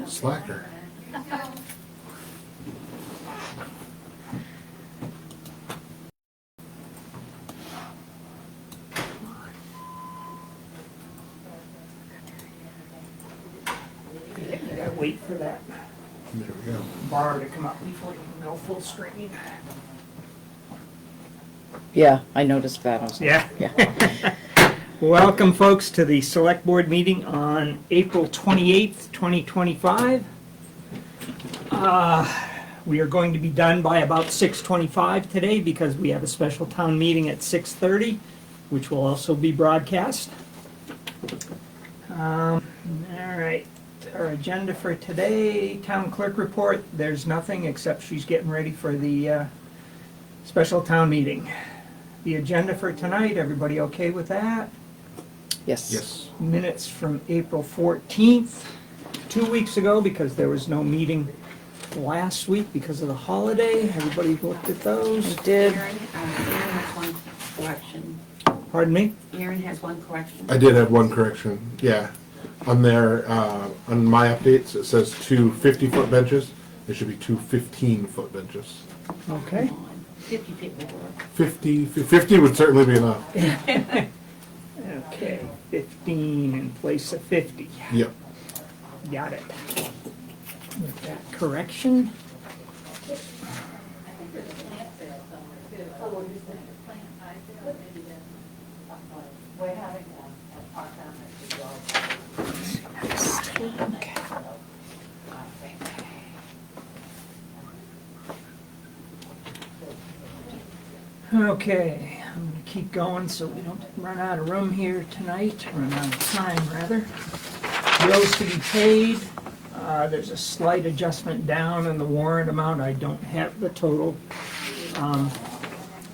Slacker. You gotta wait for that There we go. bar to come up before you can go full screen. Yeah, I noticed that. I was like, Yeah. Yeah. Welcome, folks, to the Select Board meeting on April 28th, 2025. We are going to be done by about 6:25 today because we have a special town meeting at 6:30, which will also be broadcast. All right, our agenda for today, town clerk report, there's nothing except she's getting ready for the special town meeting. The agenda for tonight, everybody okay with that? Yes. Yes. Minutes from April 14th, 2 weeks ago, because there was no meeting last week because of the holiday. Everybody looked at those? I did. Aaron has one correction. Pardon me? Aaron has one correction. I did have one correction. Yeah. On there, on my updates, it says two 50-foot benches. There should be two 15-foot benches. Okay. 50 feet will work. 50 would certainly be enough. Okay, 15 in place of 50. Yep. Got it. With that correction. Okay, I'm gonna keep going so we don't run out of room here tonight, run out of time rather. Bills to be paid, there's a slight adjustment down in the warrant amount, I don't have the total.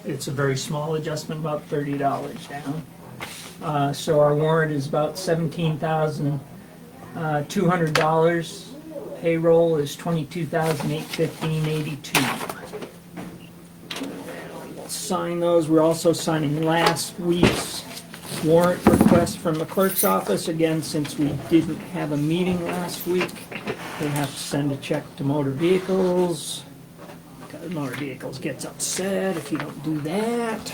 It's a very small adjustment, about $30 down. So our warrant is about $17,200. Payroll is $22,815.82. We'll sign those. We're also signing last week's warrant request from the clerk's office. Again, since we didn't have a meeting last week, we'll have to send a check to motor vehicles. Because motor vehicles gets upset if you don't do that.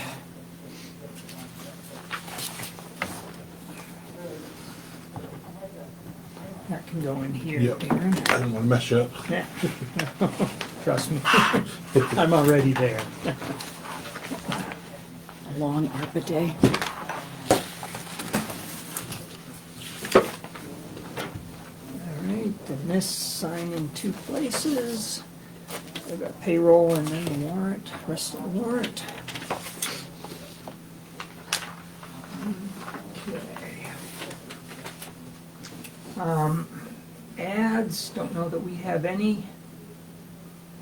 That can go in here, Yep. Aaron. I don't want to mess you up. Yeah. Trust me, I'm already there. A long ARPA day. All right, then this sign in two places. I've got payroll and then the warrant, rest of the warrant. Okay. Ads, don't know that we have any.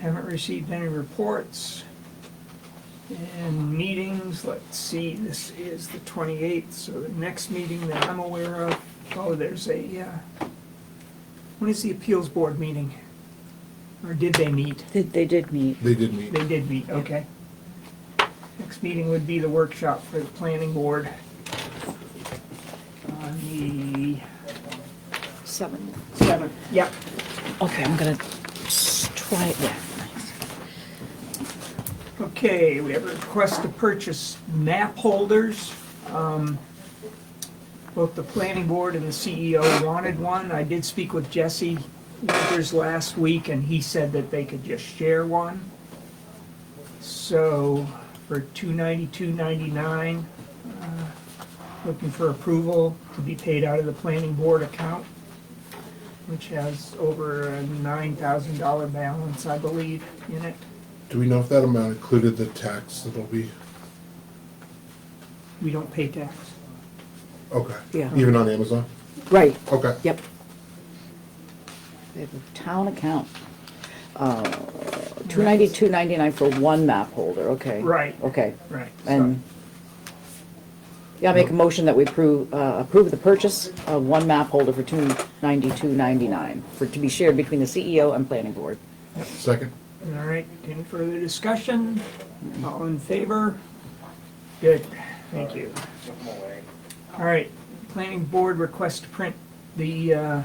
Haven't received any reports. And meetings, let's see, this is the 28th, so the next meeting that I'm aware of, oh, there's a, when is the appeals board meeting? Or did they meet? They did meet. They did meet. They did meet, okay. Next meeting would be the workshop for the planning board on the 7. 7th. Yep. Okay, I'm gonna try it. Yeah. Okay, we have a request to purchase map holders. Both the planning board and the CEO wanted one. I did speak with Jesse Winters last week, and he said that they could just share one. So, for $292.99, looking for approval to be paid out of the planning board account, which has over a $9,000 balance, I believe, in it. Do we know if that amount included the tax that'll be? We don't pay tax. Okay. Yeah. Even on Amazon? Right. Okay. Yep. They have a town account. $292.99 for one map holder. Okay. Right. Okay. Right. And yeah, I make a motion that we approve the purchase of one map holder for $292.99 for to be shared between the CEO and planning board. Second? All right, any further discussion? All in favor? Good, thank you. All right, planning board request to print the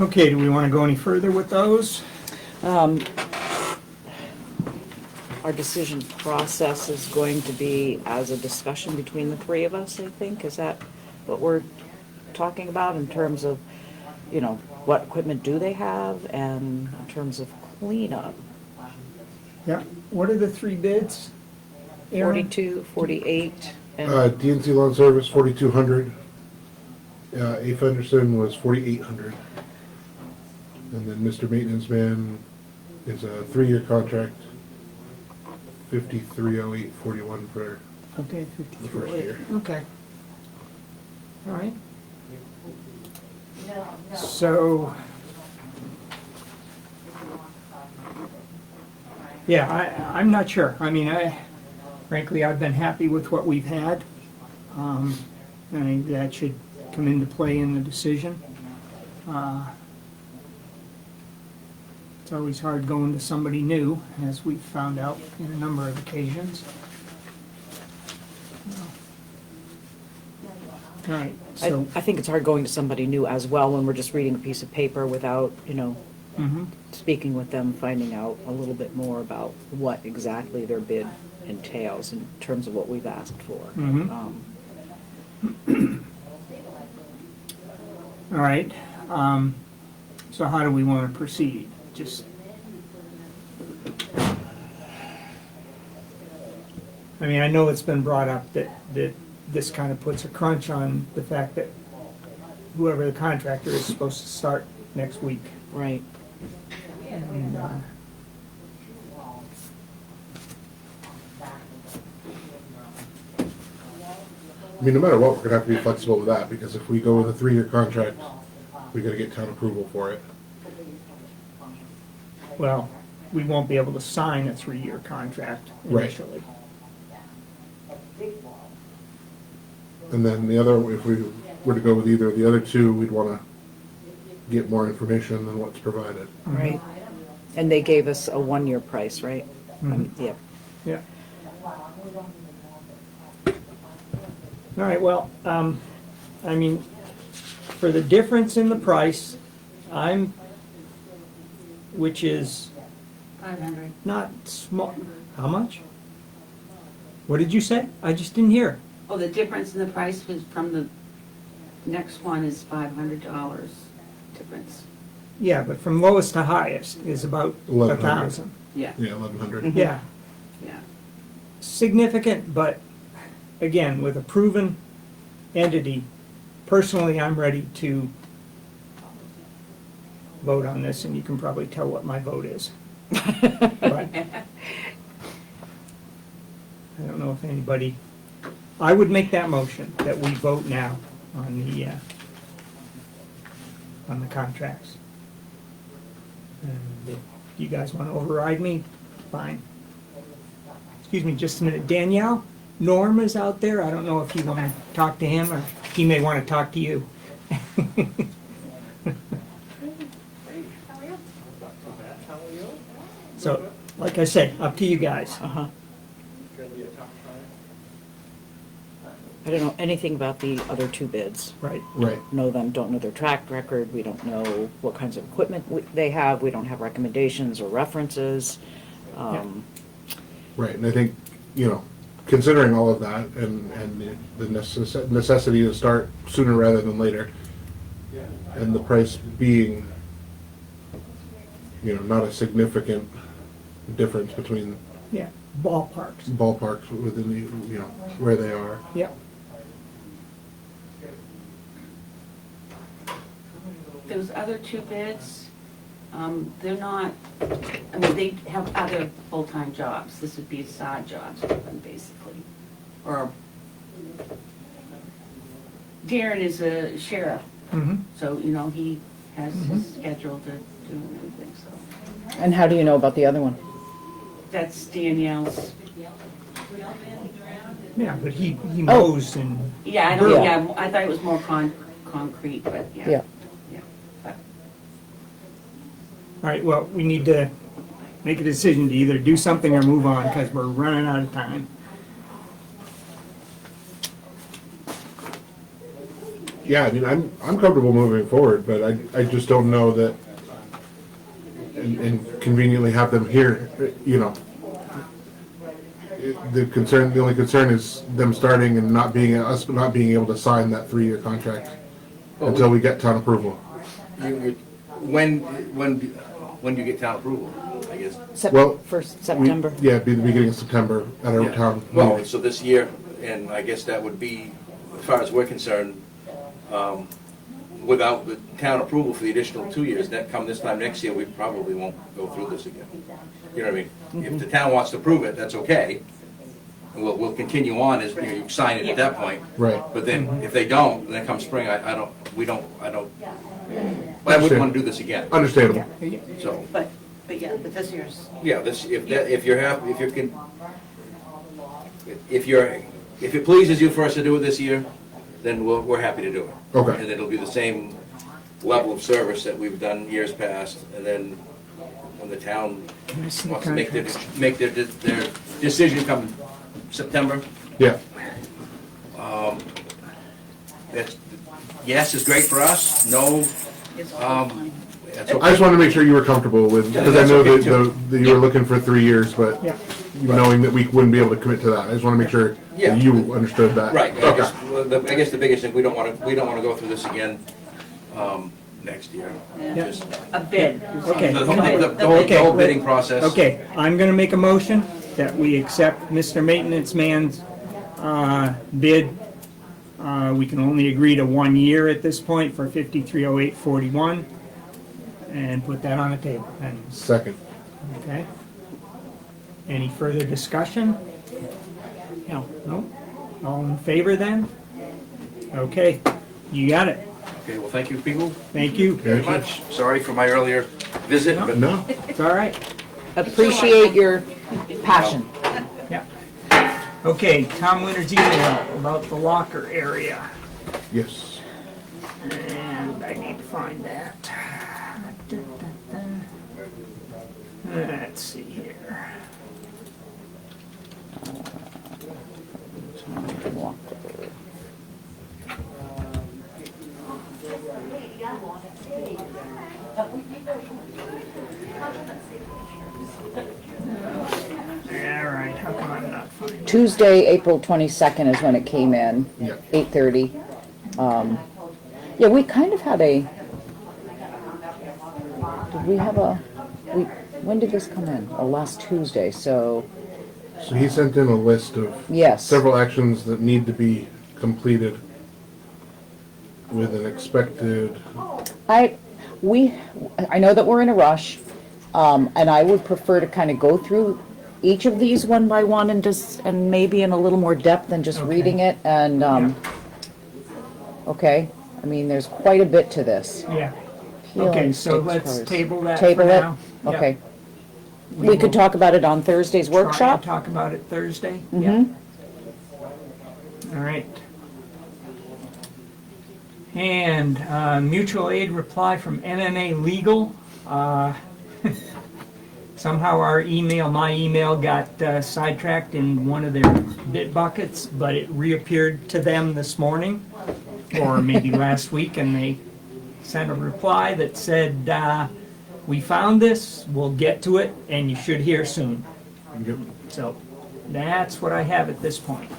Okay, do we want to go any further with those? Our decision process is going to be as a discussion between the three of us, I think. Is that what we're talking about in terms of, you know, what equipment do they have and in terms of cleanup? Yeah, what are the three bids? Aaron? 42, 48, and, DNC Lawn Service, 4,200. A. Fenderson was 4,800. And then Mr. Maintenance Man is a 3-year contract, 530841 for Okay, the 53. first year. Okay. All right. So, yeah, I'm not sure. I mean, frankly, I've been happy with what we've had. I think that should come into play in the decision. It's always hard going to somebody new, as we've found out in a number of occasions. All right, so, I think it's hard going to somebody new as well when we're just reading a piece of paper without, you know, mhm. speaking with them, finding out a little bit more about what exactly their bid entails in terms of what we've asked for. Mhm. All right, so how do we want to proceed? Just, I mean, I know it's been brought up that this kind of puts a crunch on the fact that whoever the contractor is supposed to start next week. Right. And, I mean, no matter what, we're gonna have to be flexible with that, because if we go with a 3-year contract, we gotta get town approval for it. well, we won't be able to sign a 3-year contract Right. initially. And then the other, if we were to go with either of the other two, we'd wanna get more information than what's provided. Right. And they gave us a 1-year price, right? Mhm. Yeah. Yeah. All right, well, I mean, for the difference in the price, which is 500. not small, how much? What did you say? I just didn't hear. Oh, the difference in the price was from the next one is $500 difference. Yeah, but from lowest to highest is about 1,100. 1,000. Yeah, Yeah, 1,100. Yeah, yeah. significant, but again, with a proven entity, personally, I'm ready to vote on this, and you can probably tell what my vote is. But I don't know if anybody, I would make that motion that we vote now on the contracts. And if you guys want to override me, fine. Excuse me just a minute. Danielle, Norm is out there. I don't know if you want to talk to him, or he may want to talk to you. So, like I said, up to you guys. Uh-huh. I don't know anything about the other two bids. Right. Right. Know them, don't know their track record, we don't know what kinds of equipment they have, we don't have recommendations or references. Right, and I think, you know, considering all of that and the necessity to start sooner rather than later, and the price being, you know, not a significant difference between Yeah, ballparks. ballparks within the, you know, where they are. Yep. Those other two bids, they're not, I mean, they have other full-time jobs. This would be side jobs for them, basically. Or, Darren is a sheriff, Mm-hmm. so, you know, he has his schedule to do everything, so. And how do you know about the other one? That's Danielle's, Yeah, but he knows and, yeah, I don't, Yeah. yeah, I thought it was more concrete, but yeah. Yeah. Yeah, but all right, well, we need to make a decision to either do something or move on, because we're running out of time. Yeah, I mean, I'm comfortable moving forward, but I just don't know that, and conveniently have them here, you know. The only concern is them starting and us not being able to sign that 3-year contract until we get town approval. When do you get town approval, I guess? Well, First September. Yeah, it'd be the beginning of September at our Yeah. town. Well, meeting. so this year, and I guess that would be, as far as we're concerned, without the town approval for the additional 2 years, that come this time next year, we probably won't go through this again. You know what I mean? If the town wants to approve it, that's okay. And we'll continue on as, you sign it at that point. Right. But then, if they don't, then come spring, I wouldn't want to do this again, Understandable. so. But this year's, Yeah, if it pleases you for us to do it this year, then we're happy to do it. Okay. And it'll be the same level of service that we've done years past, and then when the town wants to make their decision come September, Yeah. that's, yes is great for us, no, is all fine. that's I okay. just wanted to make sure you were comfortable with, because I that's know okay, that you were looking for 3 years, but Yeah. knowing that we wouldn't be able to commit to that, I just want to make sure Yeah. that you understood that. Right, Okay. I guess the biggest thing, we don't want to go through this again, next year. Yeah. Just A bid. Okay. The whole bidding process. Okay, I'm gonna make a motion that we accept Mr. Maintenance Man's bid. We can only agree to 1 year at this point for 530841, and put that on the table. And, Second. okay? Any further discussion? No. No? All in favor then? Okay, you got it. Okay, well, thank you, people, Thank you. very much. Sorry for my earlier visit, but No? It's all right. Appreciate your passion. Yeah. Okay, Tom Winter's email about the locker area. Yes. And I need to find that. Let's see here. All right, how come I'm not finding it? Tuesday, April 22nd is when it came in, Yeah. 8:30. Yeah, we kind of had did we have when did this come in? Oh, last Tuesday, so, So he sent in a list of yes. several actions that need to be completed with an expected, I know that we're in a rush, and I would prefer to kind of go through each of these one by one and maybe in a little more depth than just Okay. reading it, and, okay, I mean, there's quite a bit to this. Yeah, Peel okay, and so stick let's cars. table that for Table it? now. Yeah. Okay. We could talk about it on Thursday's Try to workshop? talk about it Thursday? Mhm. All right. And mutual aid reply from MMA Legal. Somehow my email got sidetracked in one of their bit buckets, but it reappeared to them this morning, or maybe last week, and they sent a reply that said, we found this, we'll get to it, and you should hear soon. So that's what I have at this point.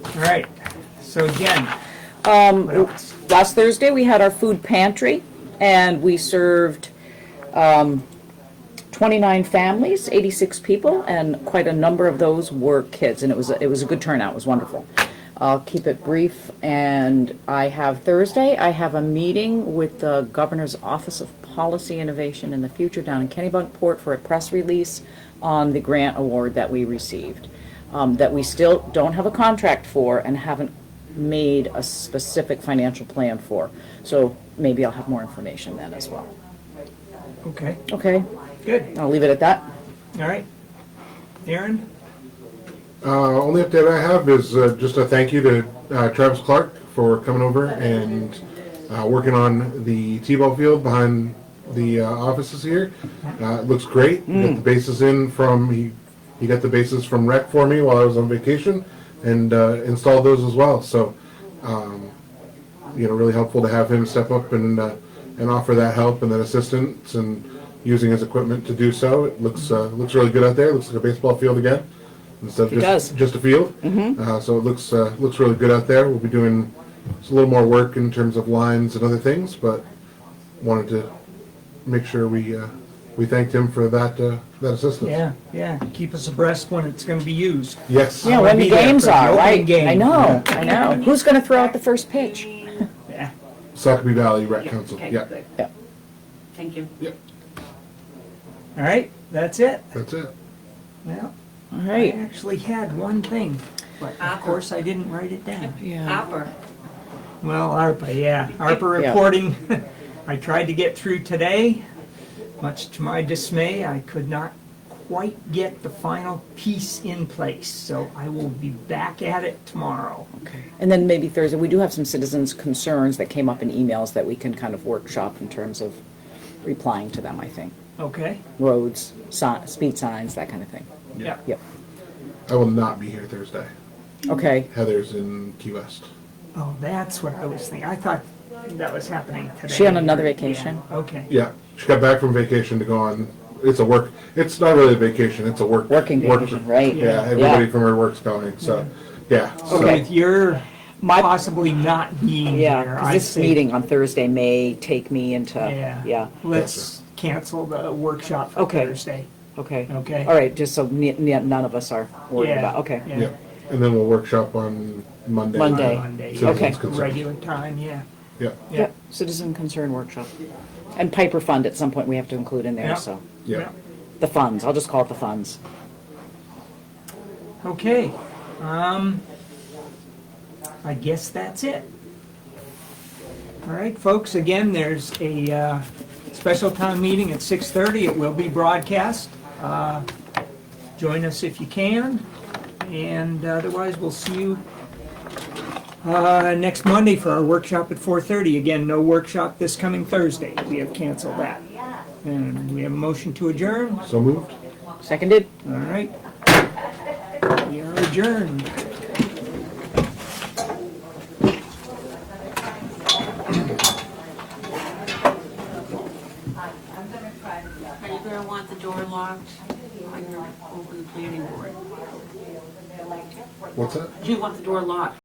All right, so Jen, what else? Last Thursday, we had our food pantry, and we served 29 families, 86 people, and quite a number of those were kids, and it was a good turnout. It was wonderful. I'll keep it brief, and I have a meeting with the Governor's Office of Policy Innovation in the Future down in Kennebunkport for a press release on the grant award that we received, that we still don't have a contract for and haven't made a specific financial plan for. So maybe I'll have more information then as well. Okay, Okay, good, I'll leave it at that. all right. Aaron? only update I have is just a thank you to Travis Clark for coming over and working on the T-ball field behind the offices here. It looks great. Got the bases in he got the bases from rec for me while I was on vacation and installed those as well. So You know, really helpful to have him step up and offer that help and that assistance and using his equipment to do so. It looks really good out there. It looks like a baseball field again instead of It does. just a field. So it looks really good out there. We'll be doing a little more work in terms of lines and other things, but wanted to make sure we thanked him for that assistance. Yeah, keep us abreast when it's gonna be used. Yes. Yeah, I when wanna the be there games for the are, opening right? game. I know, I know. Who's gonna throw out the first pitch? Yeah. Sockeye Valley Rec Council. Okay, Yeah. good. Yeah. Thank you. Yep. All right, that's it. That's it. Well, All I right. actually had one thing, but of course I didn't write it down. Yeah. Hopper, Well, ARPA, yeah, ARPA Yeah. reporting. I tried to get through today. Much to my dismay, I could not quite get the final piece in place, so I will be back at it tomorrow. Okay. And then maybe Thursday, we do have some citizens' concerns that came up in emails that we can kind of workshop in terms of replying to them, I think. Okay? Roads, speed signs, that kind of thing. Yeah. Yep. I will not be here Thursday. Okay. Heather's in Key West. Oh, that's what I was thinking. I thought that was happening today. She on another vacation? Yeah, okay. Yeah, she got back from vacation to go on. It's not really a vacation. It's a Working vacation, right? Yeah, everybody from her work's going. So, yeah. So Okay. with your My- possibly not being Yeah, here, 'cause I'd this say, meeting on Thursday may take me into, Yeah. yeah, let's cancel the workshop for Okay. Thursday. okay. Okay. All right, just so none of us are worried Yeah, about, okay. yeah. Yeah, and then we'll workshop on Monday. Monday. Monday, Citizens' Okay. concern. regular time, yeah. Yeah, Yeah. Citizen concern workshop. And Piper Fund at some point we have to include in Yeah. there, so. yeah. The funds, I'll just call it the funds. Okay, I guess that's it. All right, folks, again, there's a special town meeting at 6:30. It will be broadcast. Join us if you can, and otherwise, we'll see you next Monday for our workshop at 4:30. Again, no workshop this coming Thursday. We have canceled that. And we have a motion to adjourn. So moved. Seconded? All right. We are adjourned. are you gonna want the door locked when you're over the planning board? What's that? Do you want the door locked